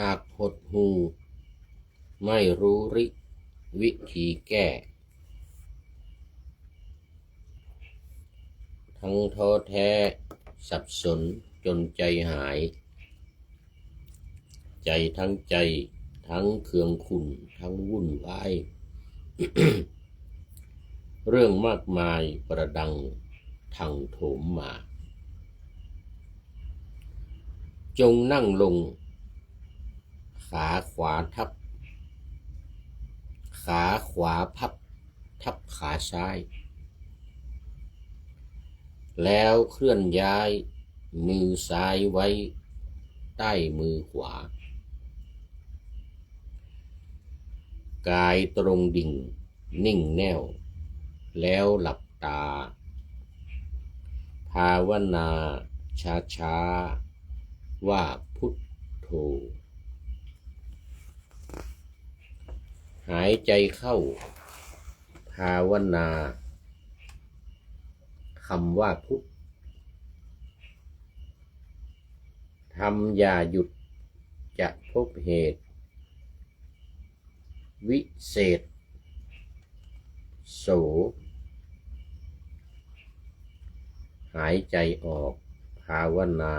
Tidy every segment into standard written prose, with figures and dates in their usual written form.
ากหดหู่ไม่รู้วิธีแก้ทั้งท้อแท้สับสนจนใจหายใจทั้งใจทั้งเคืองขุ่นทั้งวุ่นวาย เรื่องมากมายประดังทังโถมมาจงนั่งลงขาขวาทับขาขวาพับทับขาซ้ายแล้วเคลื่อนย้ายมือซ้ายไว้ใต้มือขวากายตรงดิ่งนิ่งแน่วแล้วหลับตาภาวนาช้าๆว่าพุทโธหายใจเข้าภาวนาคำว่าพุทธทำอย่าหยุดจะพบเหตุวิเศษโสหายใจออกภาวนา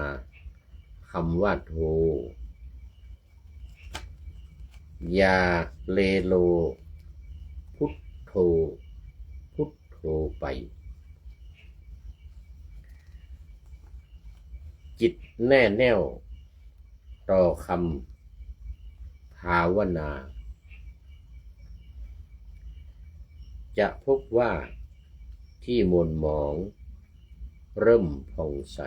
คำว่าโธอย่าเลโลพุทโธพุทโธไปจิตแน่แน่วต่อคำภาวนาจะพบว่าที่หม่นหมองเริ่มผ่องใส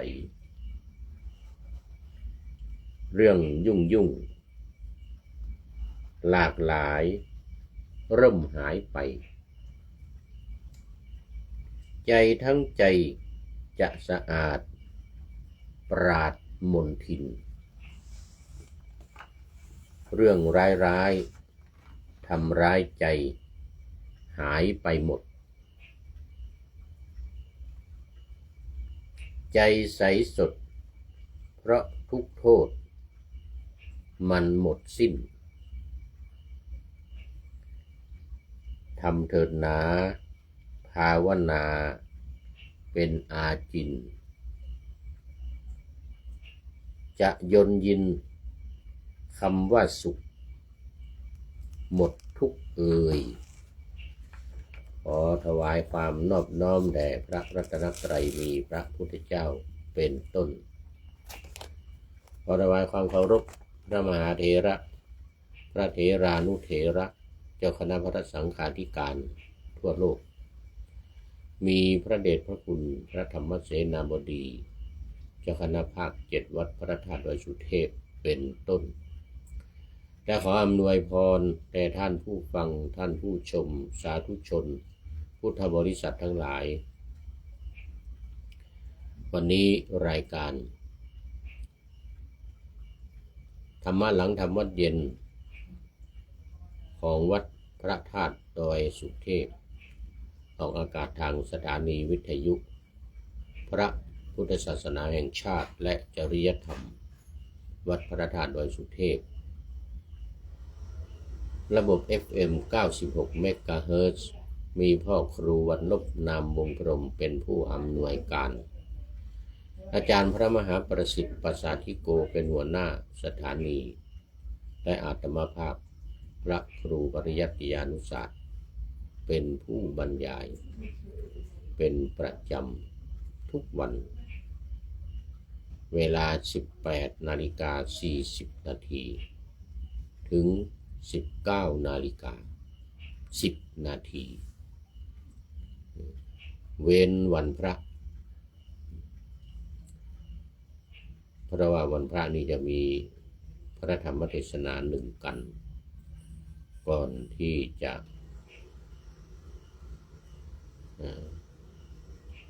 เรื่องยุ่งหลากหลายเริ่มหายไปใจทั้งใจจะสะอาดปราดมนทินเรื่องร้ายทำร้ายใจหายไปหมดใจใสสดเพราะทุกโทษมันหมดสิ้นทำเถิดหนาภาวนาเป็นอาจินจะยนยินคำว่าสุขหมดทุกเอ่ยขอถวายความนอบน้อมแด่พระรัตนตรัยมีพระพุทธเจ้าเป็นต้นขอถวายความเคารพพระมหาเถระพระเถรานุเถระเจ้าคณะพระสังฆาธิการทั่วโลกมีพระเดชพระคุณพระธรรมเสนาบดีเจ้าคณะภาค7วัดพระธาตุดอยสุเทพเป็นต้นและขออำนวยพรแด่ท่านผู้ฟังท่านผู้ชมสาธุชนพุทธบริษัททั้งหลายวันนี้รายการธรรมะหลังธรรมวัดเย็นของวัดพระธาตุดอยสุเทพออกอากาศทางสถานีวิทยุพระพุทธศาสนาแห่งชาติและจริยธรรมวัดพระธาตุดอยสุเทพระบบ FM 96 เมกะเฮิรตซ์มีพ่อครูวันลบนามวงพรหมเป็นผู้อำนวยการอาจารย์พระมหาประสิทธิ์ประสาธิโกเป็นหัวหน้าสถานีและอาตมาภาพพระครูปริยัติยานุศาสตร์เป็นผู้บรรยายเป็นประจำทุกวันเวลา 18:40 นาทีถึง 19:10 นาทีเว้นวันพระเพราะว่าวันพระนี้จะมีพระธรรมเทศนาหนึ่งกันก่อนที่จะ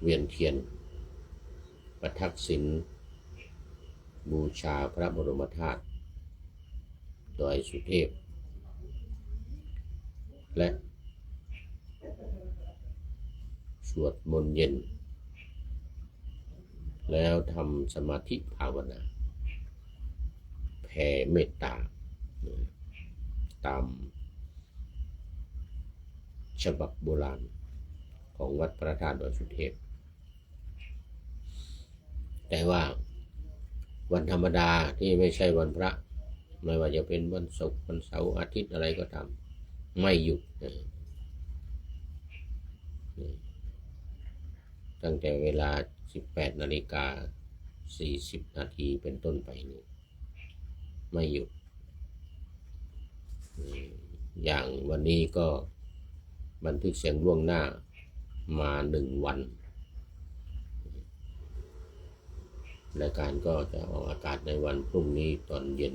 เวียนเทียนประทักษิณบูชาพระบรมธาตุดอยสุเทพและสวดมนต์เย็นแล้วทำสมาธิภาวนาแผ่เมตตา ตามฉบับโบราณของวัดพระธาตุดอยสุเทพแต่ว่าวันธรรมดาที่ไม่ใช่วันพระไม่ว่าจะเป็นวันศุกร์วันเสาร์อาทิตย์อะไรก็ตามไม่หยุดตั้งแต่เวลา 18:40 นาทีเป็นต้นไปนี่ไม่หยุดอย่างวันนี้ก็บันทึกเสียงล่วงหน้ามา1 วันรายการก็จะออกอากาศในวันพรุ่งนี้ตอนเย็น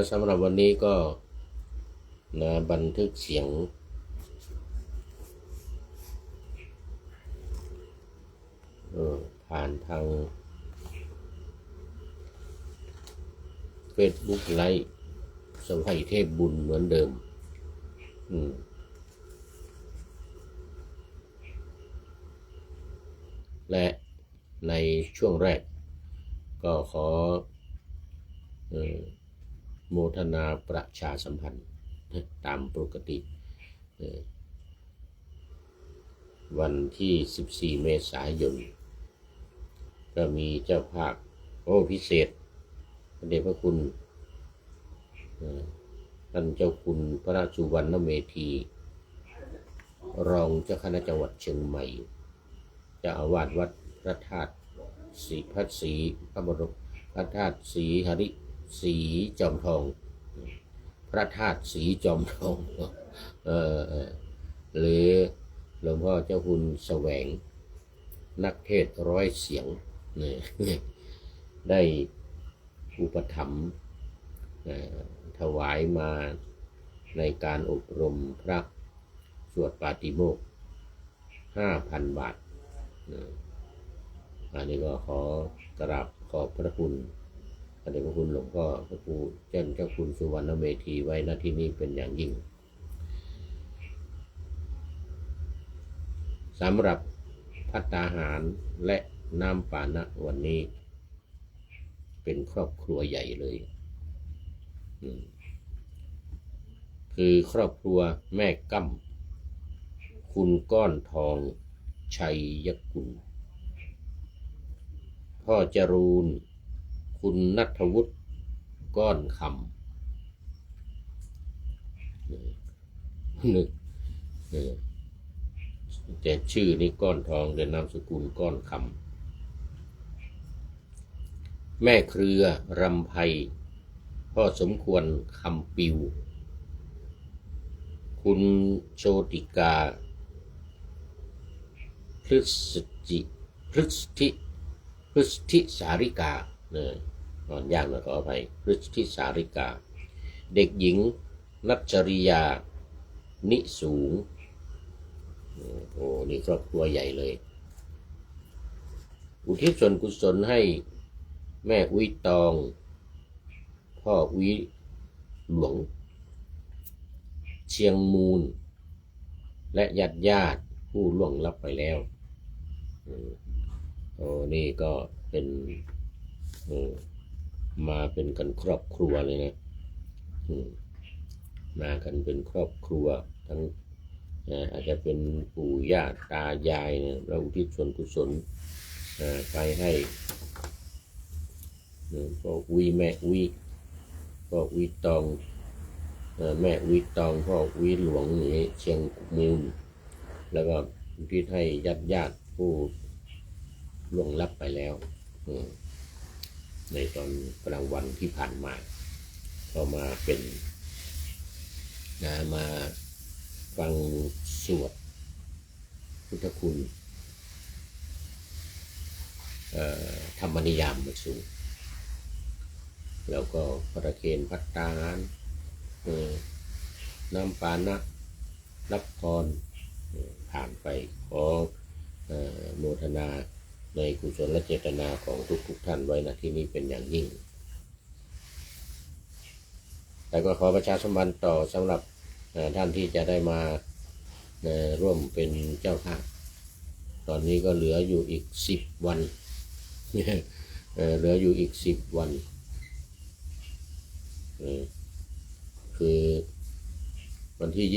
สำหรับวันนี้ก็บันทึกเสียงผ่านทาง Facebook ไลฟ์สวัยเทพบุญเหมือนเดิมและในช่วงแรกก็ขอโมทนาประชาสัมพันธ์ตามปกติวันที่14 เมษายนก็มีเจ้าภาพพิเศษพระเดชพระคุณท่านเจ้าคุณพระราชสุวรรณเมธีรองเจ้าคณะจังหวัดเชียงใหม่เจ้าอาวาสวัดพระธาตุศรีพระบรมพระธาตุศรีหริศรีจอมทองพระธาตุศรีจอมทองหรือหลวงพ่อเจ้าคุณแสวงนักเทศ100 เสียงได้อุปถัมภ์ถวายมาในการอบรมพระสวดปาติโมกข์ 5,000 บาทอันนี้ก็ขอกราบขอบพระคุณพระเดชพระคุณหลวงพ่อพระครูเจ้าคุณสุวรรณเมธีไว้ณที่นี้เป็นอย่างยิ่งสำหรับภัตตาหารและน้ำปานะวันนี้เป็นครอบครัวใหญ่เลยคือครอบครัวแม่กั้มคุณก้อนทองชัยยกุลพ่อจรูนคุณณัฐวุฒิก้อนคำแต่ชื่อนี้ก้อนทองแต่นามสกุลก้อนคำแม่เครือรำไพพ่อสมควรคำปิวคุณโชติกาพฤษธิสาริกาอ่อนยากนะขออภัยพฤษธิสาริกาเด็กหญิงนัชริยานิสูงนี่ครอบครัวใหญ่เลยอุทิศส่วนกุศลให้แม่อุ้ยตองพ่ออุ้ยหลวงเชียงมูลและญาติผู้ล่วงลับไปแล้วนี่ก็เป็นมาเป็นกันครอบครัวเลยนะมากันเป็นครอบครัวทั้งอาจจะเป็นปู่ย่าตายายเนี่ยเราอุทิศส่วนกุศลไปให้พ่ออุ้ยแม่อุ้ยพ่ออุ้ยตองแม่อุ้ยตองพ่ออุ้ยหลวงนี่เชียงมูลแล้วก็อุทิศให้ญาติผู้ล่วงลับไปแล้วในตอนกลางวันที่ผ่านมาก็มาเป็นมาฟังสวดพุทธคุณธรรมนิยามมาสูงแล้วก็ประเคนภัตตาหารน้ำปานะรับพรผ่านไปขอโมทนาในกุศลและเจตนาของทุกท่านไว้ณที่นี้เป็นอย่างยิ่งแต่ก็ขอประชาสัมพันธ์ต่อสำหรับท่านที่จะได้มาร่วมเป็นเจ้าภาพ ตอนนี้ก็เหลืออยู่อีก10 วันเหลืออยู่อีก10 วันคือวันที่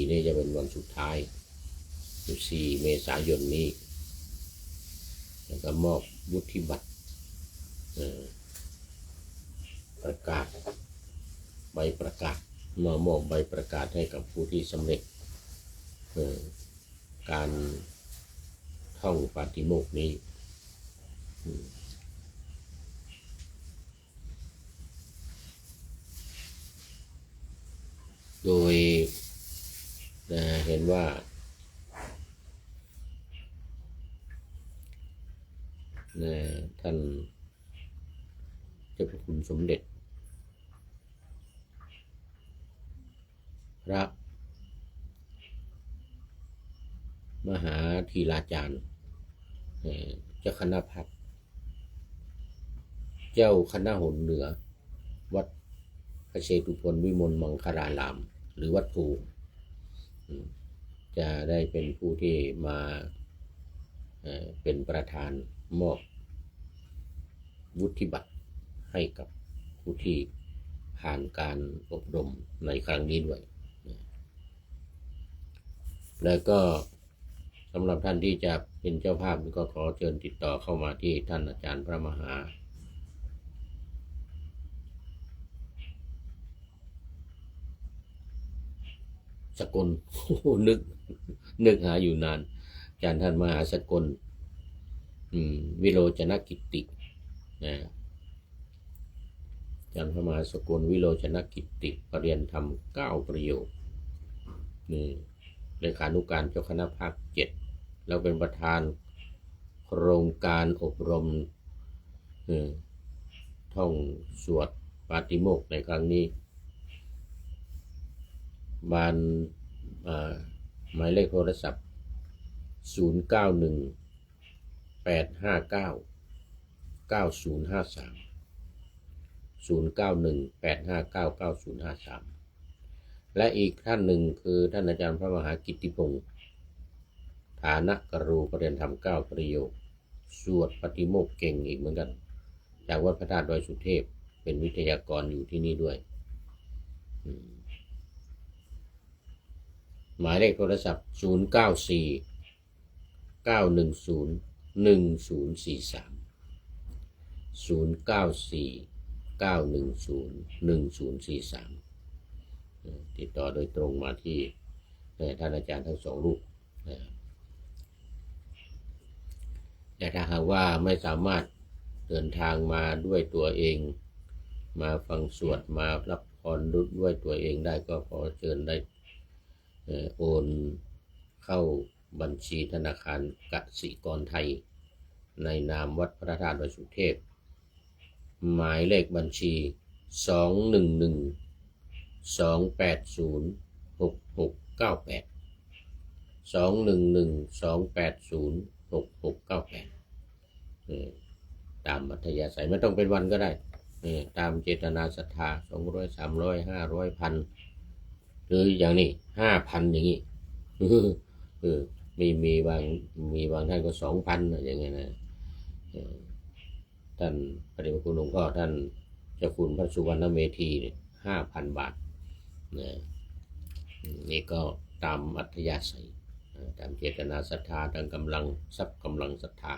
24นี่จะเป็นวันสุดท้าย14 เมษายนนี้แล้วก็มอบวุฒิบัตรประกาศใบประกาศมอบใบประกาศให้กับผู้ที่สำเร็จการท่องปาฏิโมกข์นี้โดยเห็นว่าท่านเจ้าพระคุณสมเด็จพระมหาธีราจารย์เจ้าคณะพัฒน์เจ้าคณะหนเหนือวัดพระเชตุพนวิมลมังคลารามหรือวัดภูจะได้เป็นผู้ที่มาเป็นประธานมอบวุฒิบัตรให้กับผู้ที่ผ่านการอบรมในครั้งนี้ด้วยแล้วก็สำหรับท่านที่จะเป็นเจ้าภาพก็ขอเชิญติดต่อเข้ามาที่ท่านอาจารย์พระมหาสกลนึกหาอยู่นานอาจารย์ท่านมหาสกลวิโรจนกิตตินะอาจารย์พระมหาสกลวิโรจนกิตติปรริยนธรรม9 ประโยคนี่เลขานุการเจ้าคณะภาค 7แล้วเป็นประธานโครงการอบรมท่องสวดปาฏิโมกข์ในครั้งนี้บ้านหมายเลขโทรศัพท์0918599053 0918599053และอีกท่านหนึ่งคือท่านอาจารย์พระมหากิตติพงศ์ฐานะกรูปรริยนธรรม9 ประโยคสวดปาฏิโมกข์เก่งอีกเหมือนกันจากวัดพระธาตุดอยสุเทพเป็นวิทยากรอยู่ที่นี่ด้วยหมายเลขโทรศัพท์0949101043 0949101043ติดต่อโดยตรงมาที่ท่านอาจารย์ทั้ง2 รูปแต่ถ้าหากว่าไม่สามารถเดินทางมาด้วยตัวเองมาฟังสวดมารับพรด้วยตัวเองได้ก็ขอเชิญได้โอนเข้าบัญชีธนาคารกสิกรไทยในนามวัดพระธาตุดอยสุเทพหมายเลขบัญชี211-280-6698 211-280-6698ตามอัธยาศัยไม่ต้องเป็นวันก็ได้ตามเจตนาศรัทธา200 300 500 1,000หรืออย่างนี้ 5,000 อย่างนี้มีบางท่านก็ 2,000 อย่างเงี้ยนะท่านพระเดชพระคุณหลวงพ่อท่านเจ้าคุณพระสุวรรณเมธีเนี่ย 5,000 บาทนี่ก็ตามอัธยาศัยตามเจตนาศรัทธาตามกำลังทรัพย์กำลังศรัทธา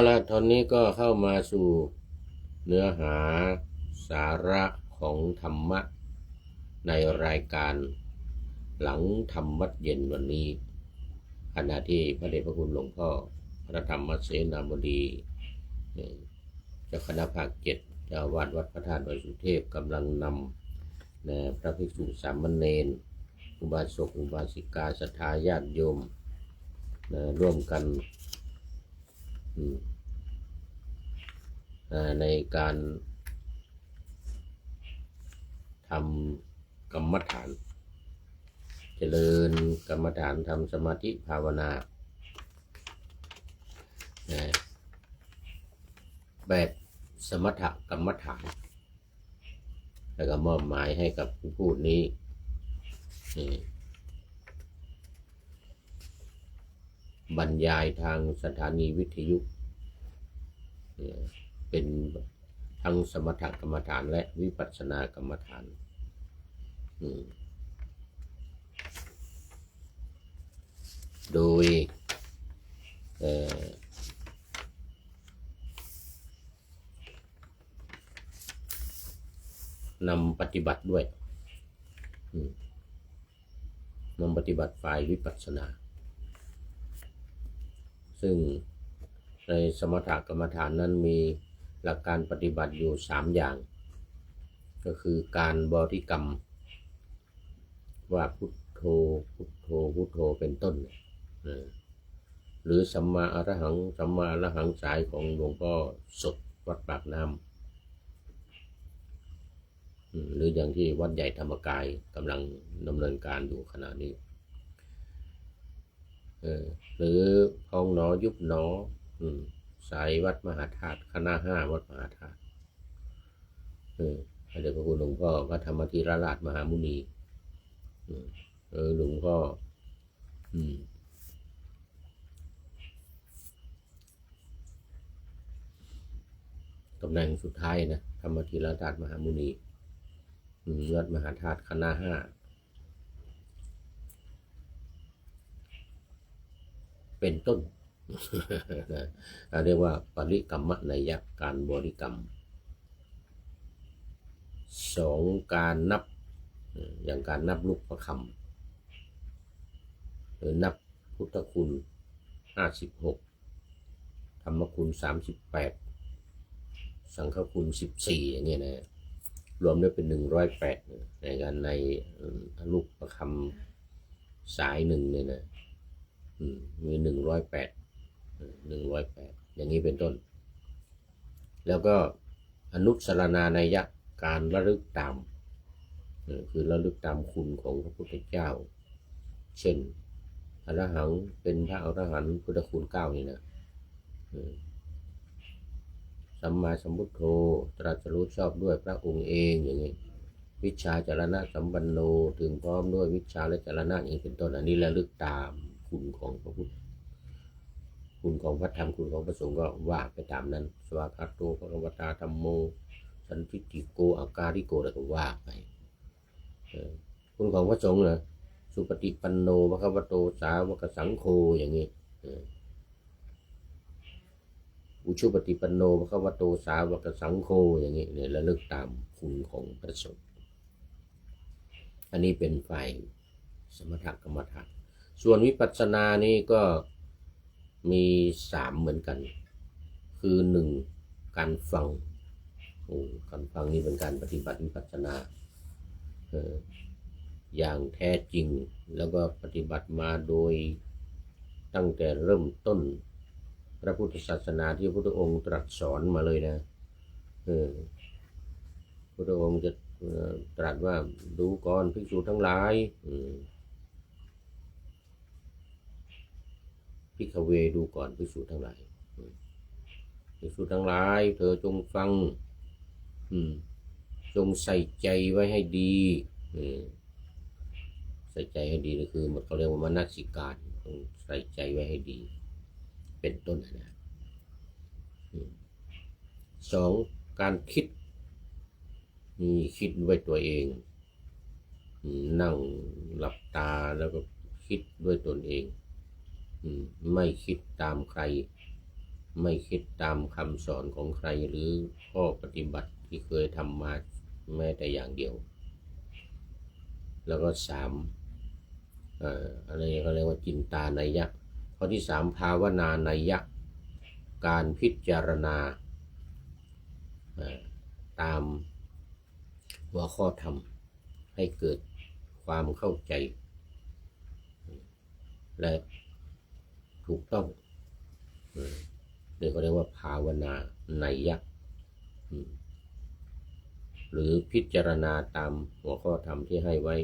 ละตอนนี้ก็เข้ามาสู่เนื้อหาสาระของธรรมะในรายการหลังธรรมวัดเย็นวันนี้ขณะที่พระเดชพระคุณหลวงพ่อพระธรรมเสนาบดีเจ้าคณะภาค 7เจ้าวาดวัดพระธาตุดอยสุเทพกำลังนำพระภิกษุสามเณรอุบาสกอุบาสิกาศรัทธาญาติโยมร่วมกันในการทำกรรมฐานเจริญกรรมฐานทำสมาธิภาวนาแบบสมถกรรมฐานแล้วก็มอบหมายให้กับผู้พูดนี้ บรรยายทางสถานีวิทยุเป็นทั้งสมถกรรมฐานและวิปัสสนากรรมฐานโดยนำปฏิบัติด้วยนำปฏิบัติฝ่ายวิปัสสนาซึ่งในสมถกรรมฐานนั้นมีหลักการปฏิบัติอยู่3อย่างก็คือการบริกรรมว่าพุทโธพุทโธพุทโธเป็นต้นหรือสัมมาอรหังสัมมาอรหังสายของหลวงพ่อสดวัดปากน้ำหรืออย่างที่วัดใหญ่ธรรมกายกำลังดำเนินการอยู่ขณะนี้หรือพองหนอยุบหนอสายวัดมหาธาตุคณะ5วัดมหาธาตุเดี๋ยวพระคุณหลวงพ่อพระธรรมธีรราชมหามุนีหลวงพ่อตำแหน่งสุดท้ายนะธรรมธีรราชมหามุนีวัดมหาธาตุคณะ5เป็นต้น เรียกว่าปริกรรมนัยยะการบริกรรม2การนับอย่างการนับลูกประคำหรือนับพุทธคุณ56ธรรมคุณ38สังฆคุณ14อย่างเงี้ยนะรวมได้เป็น108ในการในลูกประคำสายหนึ่งเนี่ยนะมี108อย่างนี้เป็นต้นแล้วก็อนุสรณานัยยะการระลึกตามคือระลึกตามคุณของพระพุทธเจ้าเช่นอรหังเป็นพระอรหันต์พุทธคุณ9นี่นะสัมมาสัมพุทโธตรัสรู้ชอบด้วยพระองค์เองอย่างนี้วิชชาจรณะสัมปันโนถึงพร้อมด้วยวิชชาและจรณะอย่างนี้เป็นต้นอันนี้ระลึกตามคุณของพระพุทธคุณของพระธรรมคุณของพระสงฆ์ก็ว่าไปตามนั้นสวากขาโตภควตาธัมโมสันทิฏฐิโกอาการิโกแล้วก็ว่าไปคุณของพระสงฆ์นะสุปฏิปันโนภควโตสาวกสังโฆอย่างนี้อุชุปฏิปันโนภควโตสาวกสังโฆอย่างนี้เนี่ยระลึกตามคุณของพระสงฆ์อันนี้เป็นฝ่ายสมถกรรมฐานส่วนวิปัสสนานี่ก็มี3เหมือนกันคือ1การฟังการฟังนี่เป็นการปฏิบัติวิปัสสนาอย่างแท้จริงแล้วก็ปฏิบัติมาโดยตั้งแต่เริ่มต้นพระพุทธศาสนาที่พระพุทธองค์ตรัสสอนมาเลยนะพระพุทธองค์จะตรัสว่าดูก่อนภิกษุทั้งหลายภิกขเวดูก่อนภิกษุทั้งหลายภิกษุทั้งหลายเธอจงฟังจงใส่ใจไว้ให้ดีใส่ใจให้ดีก็คือมันเขาเรียกว่ามนสิการต้องใส่ใจไว้ให้ดีเป็นต้นนะ2การคิดคิดด้วยตัวเองนั่งหลับตาแล้วก็คิดด้วยตนเองไม่คิดตามใครไม่คิดตามคำสอนของใครหรือข้อปฏิบัติที่เคยทำมาแม้แต่อย่างเดียวแล้วก็3อะไรเขาเรียกว่าจินตานัยยะข้อที่3ภาวนานัยยะการพิจารณาตามหัวข้อธรรมให้เกิดความเข้าใจและถูกต้องเรียกว่าภาวนานัยยะหรือพิจารณาตามหัวข้อธรรมที่ให้ไว้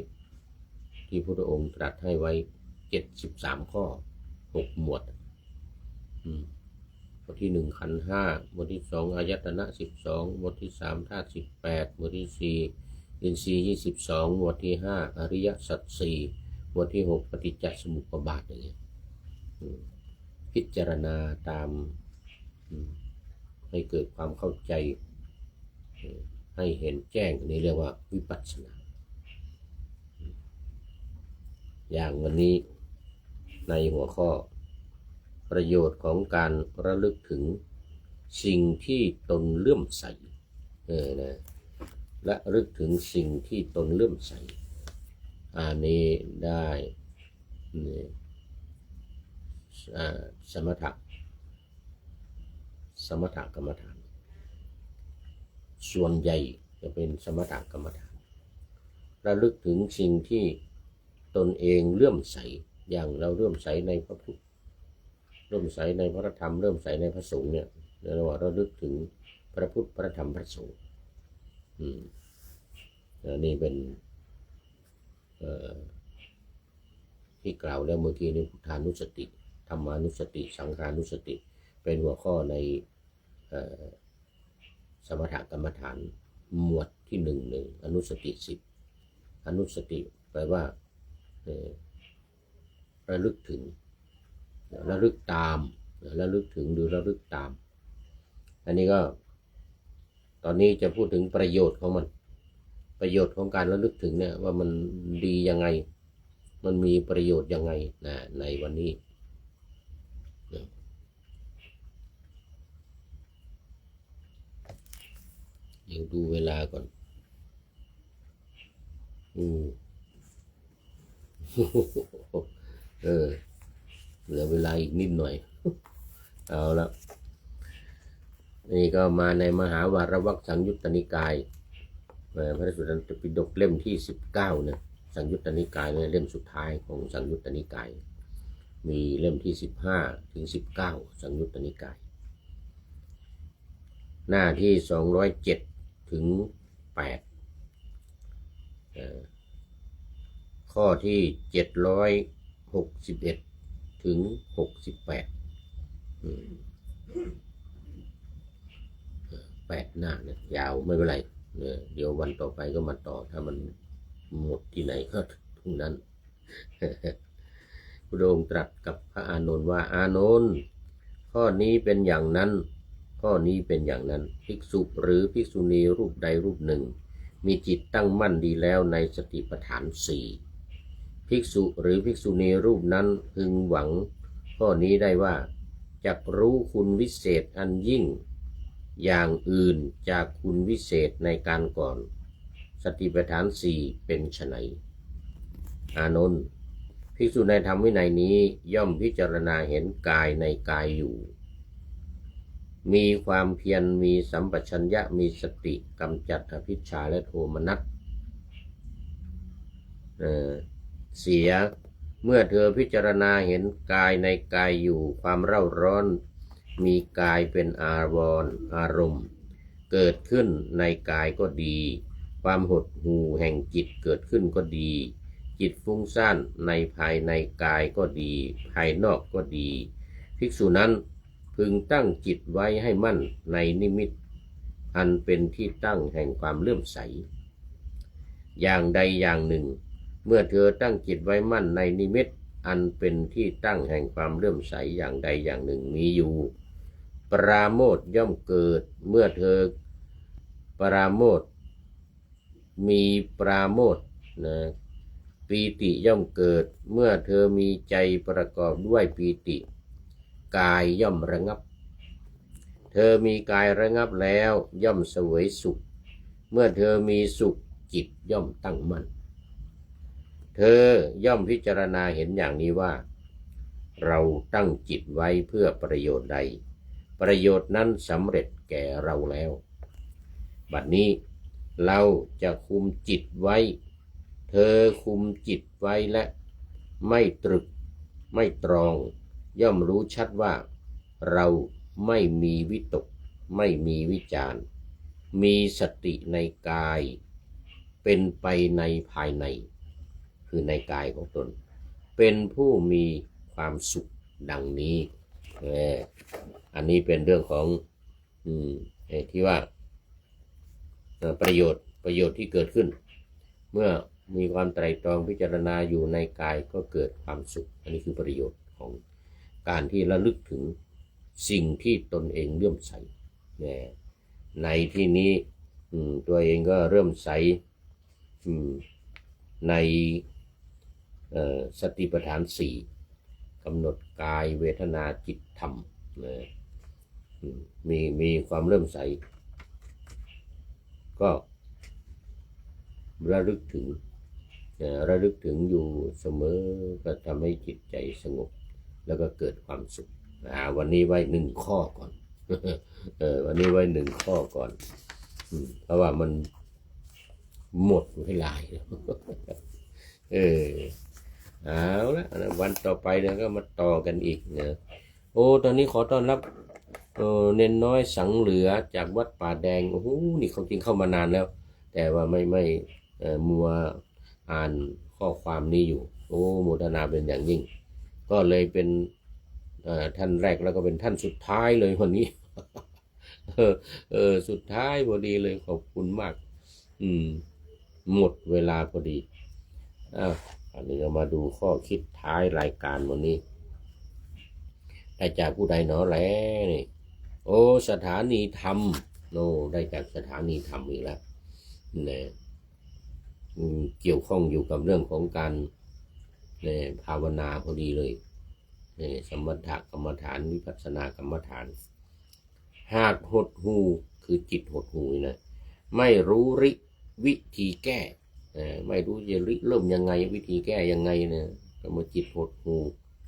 ที่พระพุทธองค์ตรัสให้ไว้73ข้อ6หมวดบทที่1ขันธ์5บทที่2อายตนะ12บทที่3ธาตุ18บทที่4อินทรีย์22บทที่5อริยสัจ4บทที่6ปฏิจจสมุปบาทอย่างเงี้ย พิจารณาตามให้เกิดความเข้าใจให้เห็นแจ้งนี่เรียกว่าวิปัสสนาอย่างวันนี้ในหัวข้อประโยชน์ของการระลึกถึงสิ่งที่ตนเลื่อมใสนะและระลึกถึงสิ่งที่ตนเลื่อมใสอันนี้ได้สมถะกรรมฐานส่วนใหญ่จะเป็นสมถกรรมฐานระลึกถึงสิ่งที่ตนเองเลื่อมใสอย่างเราเลื่อมใสในพระพุทธเลื่อมใสในพระธรรมเลื่อมใสในพระสงฆ์เนี่ยเราว่าระลึกถึงพระพุทธพระธรรมพระสงฆ์นี่เป็นที่กล่าวแล้วเมื่อกี้นี้พุทธานุสติธรรมานุสติสังฆานุสติเป็นหัวข้อในสมถกรรมฐานหมวดที่1อนุสติ10อนุสติแปลว่าระลึกถึงระลึกตามระลึกถึงหรือระลึกตามอันนี้ก็ตอนนี้จะพูดถึงประโยชน์ของมันประโยชน์ของการระลึกถึงเนี่ยว่ามันดียังไงมันมีประโยชน์ยังไงนะในวันนี้ยังดูเวลาก่อนเหลือเวลาอีกนิดหน่อยเอาละนี่ก็มาในมหาวารวรรคสังยุตตนิกายพระสุตตันตปิฎกเล่มที่19เนี่ยสังยุตตนิกายเนี่ยเล่มสุดท้ายของสังยุตตนิกายมีเล่มที่15ถึง19สังยุตตนิกายหน้าที่207ถึง8ข้อที่761ถึง68 8หน้าเนี่ยยาวไม่เป็นไรเดี๋ยววันต่อไปก็มาต่อถ้ามันหมดที่ไหนก็ตรงนั้นพระองค์ตรัสกับพระอานนท์ว่าอานนท์ข้อนี้เป็นอย่างนั้นข้อนี้เป็นอย่างนั้นภิกษุหรือภิกษุณีรูปใดรูปหนึ่งมีจิตตั้งมั่นดีแล้วในสติปัฏฐาน4ภิกษุหรือภิกษุณีรูปนั้นพึงหวังข้อนี้ได้ว่าจักรู้คุณวิเศษอันยิ่งอย่างอื่นจากคุณวิเศษในการก่อนสติปัฏฐาน4เป็นไฉนอานนท์ภิกษุในธรรมวินัยนี้ย่อมพิจารณาเห็นกายในกายอยู่มีความเพียรมีสัมปชัญญะมีสติกำจัดอภิชฌาและโทมนัสเสียเมื่อเธอพิจารณาเห็นกายในกายอยู่ความเร่าร้อนมีกายเป็นอารมณ์เกิดขึ้นในกายก็ดีความหดหู่แห่งจิตเกิดขึ้นก็ดีจิตฟุ้งซ่านในภายในกายก็ดีภายนอกก็ดีภิกษุนั้นพึงตั้งจิตไว้ให้มั่นในนิมิตอันเป็นที่ตั้งแห่งความเลื่อมใสอย่างใดอย่างหนึ่งเมื่อเธอตั้งจิตไว้มั่นในนิมิตอันเป็นที่ตั้งแห่งความเลื่อมใสอย่างใดอย่างหนึ่งมีอยู่ปราโมทย์ย่อมเกิดเมื่อเธอปราโมทย์มีปราโมทย์นะปีติย่อมเกิดเมื่อเธอมีใจประกอบด้วยปีติกายย่อมระงับเธอมีกายระงับแล้วย่อมเสวยสุขเมื่อเธอมีสุขจิตย่อมตั้งมั่นเธอย่อมพิจารณาเห็นอย่างนี้ว่าเราตั้งจิตไว้เพื่อประโยชน์ใดประโยชน์นั้นสำเร็จแก่เราแล้วบัดนี้เราจะคุมจิตไว้เธอคุมจิตไว้และไม่ตรึกไม่ตรองย่อมรู้ชัดว่าเราไม่มีวิตกไม่มีวิจารมีสติในกายเป็นไปในภายในคือในกายของตนเป็นผู้มีความสุขดังนี้อันนี้เป็นเรื่องของที่ว่าประโยชน์ที่เกิดขึ้นเมื่อมีความไตร่ตรองพิจารณาอยู่ในกายก็เกิดความสุขอันนี้คือประโยชน์ของ การที่ระลึกถึงสิ่งที่ตนเองเลื่อมใสในที่นี้ตัวเองก็เริ่มใสในสติปัฏฐานสี่กำหนดกายเวทนาจิตธรรมมีความเริ่มใสก็ระลึกถึงอยู่เสมอก็ทำให้จิตใจสงบแล้วก็เกิดความสุขวันนี้ไว้1 ข้อก่อน วันนี้ไว้1 ข้อก่อนเพราะว่ามันหมดเวลาเอาละวันต่อไปเนี่ยก็มาต่อกันอีกนะตอนนี้ขอต้อนรับเนนน้อยสังเหลือจากวัดป่าแดงโอ้โหนี่เขาจริงเข้ามานานแล้วแต่ว่าไม่มัวอ่านข้อความนี้อยู่โมทนาเป็นอย่างยิ่งก็เลยเป็นท่านแรกแล้วก็เป็นท่านสุดท้ายเลยวันนี้สุดท้ายพอดีเลยขอบคุณมากหมดเวลาพอดีอันนี้เรามาดูข้อคิดท้ายรายการวันนี้ได้จากผู้ใดหนอแลนี่สถานีธรรมได้จากสถานีธรรมอีกแล้วนะเกี่ยวข้องอยู่กับเรื่องของการภาวนาพอดีเลยสมถกรรมฐานวิปัสสนากรรมฐานหากหดหูคือจิตหดหูนะไม่รู้วิธีแก้ไม่รู้จะเริ่มยังไงวิธีแก้ยังไงเนี่ยก็มาจิตหดหู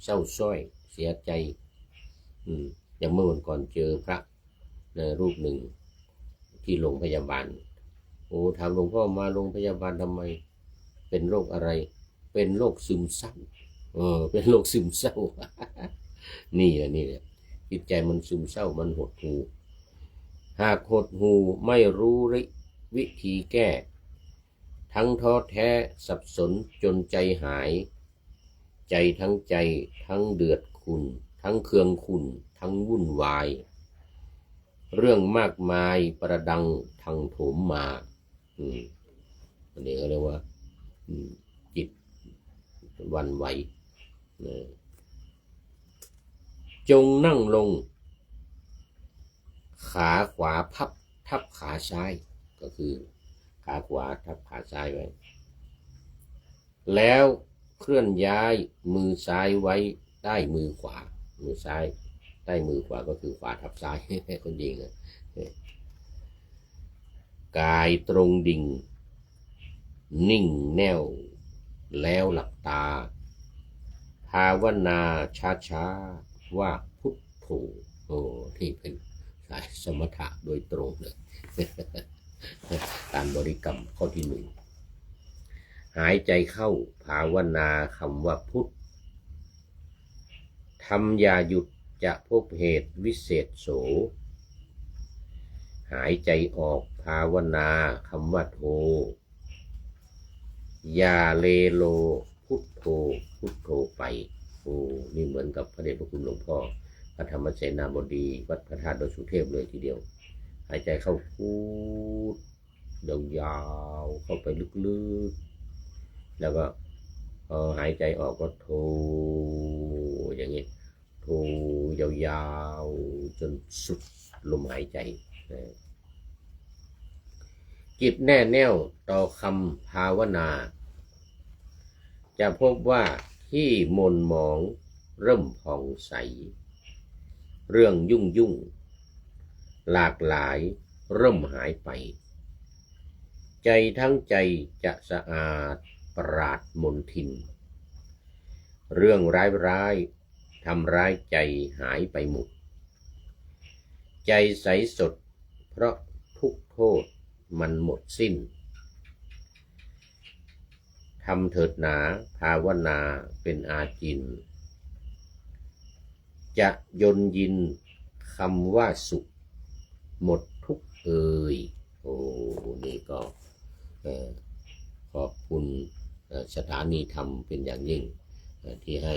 เศร้าส้อยเสียใจอย่างเมื่อวันก่อนเจอพระรูปหนึ่งที่โรงพยาบาลถามหลวงพ่อมาโรงพยาบาลทำไมเป็นโรคอะไรเป็นโรคซึมเศร้าเป็นโรคซึมเศร้า นี่แหละจิตใจมันซึมเศร้ามันหดหู่หากหดหู่ไม่รู้วิธีแก้ทั้งท้อแท้สับสนจนใจหายใจทั้งใจทั้งเดือดขุ่นทั้งเคืองขุ่นทั้งวุ่นวายเรื่องมากมายประดังทังโถมมาอันนี้เขาเรียกว่าจิตวันไหวจงนั่งลงขาขวาพับทับขาซ้ายก็คือขาขวาทับขาซ้ายไว้แล้วเคลื่อนย้ายมือซ้ายไว้ใต้มือขวามือซ้ายใต้มือขวาก็คือขวาทับซ้ายคนยิงกายตรงดิ่งนิ่งแน่วแล้วหลับตาภาวนาช้าๆว่าพุทโธที่เป็นสายสมถะโดยตรงเลย การบริกรรมข้อที่ 1หายใจเข้าภาวนาคำว่าพุททำอย่าหยุดจะพบเหตุวิเศษโสหายใจออกภาวนาคำว่าโธอย่าเลโลพุทโธพุทโธไปนี่เหมือนกับพระเดชพระคุณหลวงพ่อพระธรรมเสนาบดีวัดพระธาตุดอยสุเทพเลยทีเดียวหายใจเข้าพุทยาวๆเข้าไปลึกๆแล้วก็หายใจออกก็โธอย่างนี้โธยาวๆจนสุดลมหายใจจิตแน่แน่วต่อคำภาวนาจะพบว่าที่มนหมองเริ่มผ่องใสเรื่องยุ่งหลากหลายเริ่มหายไปใจทั้งใจจะสะอาดปราดมนทินเรื่องร้ายทำร้ายใจหายไปหมดใจใสสดเพราะทุกโทษมันหมดสิ้นทำเถิดหนาภาวนาเป็นอาจินจะยนยินคำว่าสุขหมดทุกเอ่ยนี่ก็ขอบคุณสถานีธรรมเป็นอย่างยิ่งที่ให้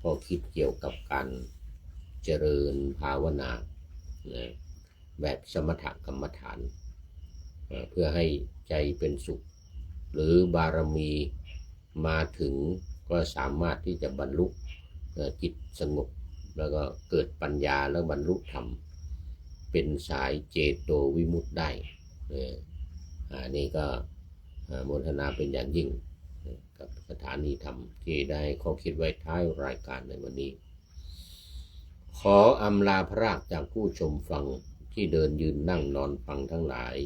ข้อคิดเกี่ยวกับการเจริญภาวนาแบบสมถกรรมฐานเพื่อให้ใจเป็นสุขหรือบารมีมาถึงก็สามารถที่จะบรรลุจิตสงบ แล้วก็เกิดปัญญาแล้วบรรลุธรรมเป็นสายเจโตวิมุตติได้นี่ก็โมทนาเป็นอย่างยิ่งกับสถานีธรรมที่ได้ข้อคิดไว้ท้ายรายการในวันนี้ขออำลาพระราชจากผู้ชมฟังที่เดินยืนนั่งนอนฟังทั้งหลาย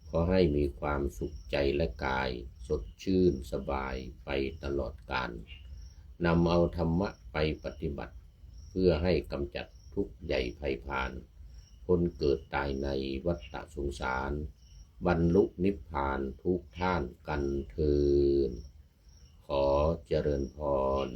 ขอให้มีความสุขใจและกายสดชื่นสบายไปตลอดกาลนำเอาธรรมะไปปฏิบัติเพื่อให้กำจัดทุกข์ใหญ่ภัยพานพ้นเกิดตายในวัฏสงสารบรรลุนิพพานทุกท่านกันเถิดขอเจริญพร